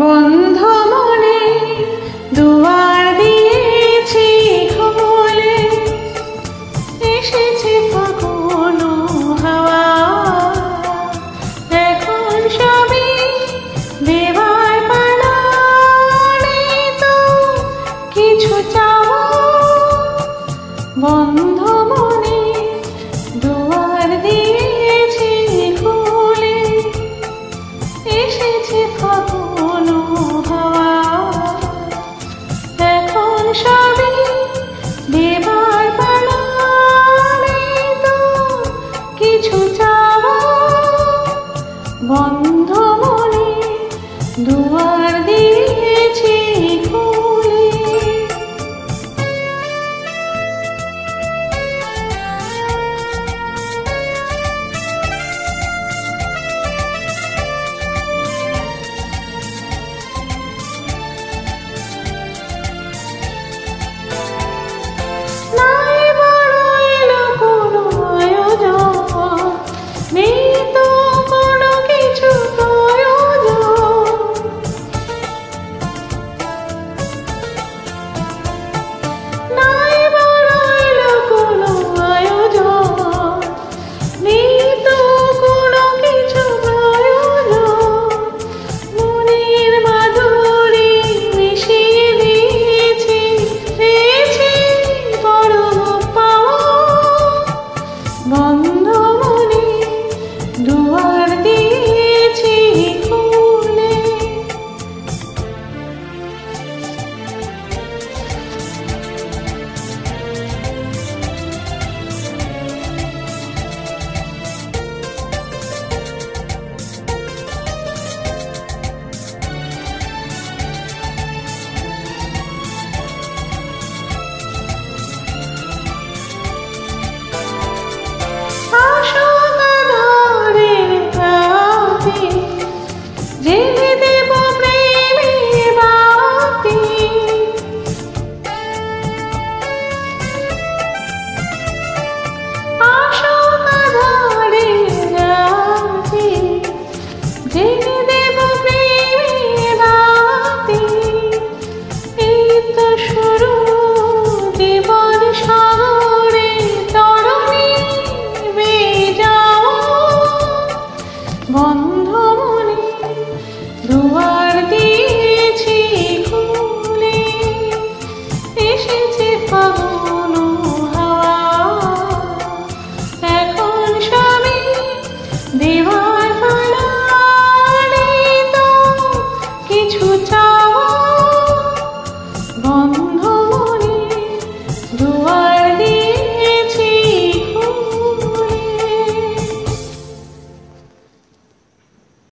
বন্ধ মনে দুয়ার দিয়েছি খুলে, এসেছে ফাগুন হাওয়া, এখন সবই দেবার পালা, নেই তো কিছু চাওয়া। বন্ধ মনে দুয়ার দিয়েছি খুলে, এসেছে ফাগুন হাওয়া, এখন সবই দেবার পালা, নেই তো কিছু চাওয়া। বন্ধ মনে দুয়ার দিয়েছি খুলে। বন্ধ মনে দুয়ার দিয়েছি খুলে। বন্ধ মনে দুয়ার দিয়েছি খুলে, এসেছে ফাগুন হাওয়া, এখন সবই দেবার পালা, নেই তো কিছু চাওয়া। বন্ধ মনে দুয়ার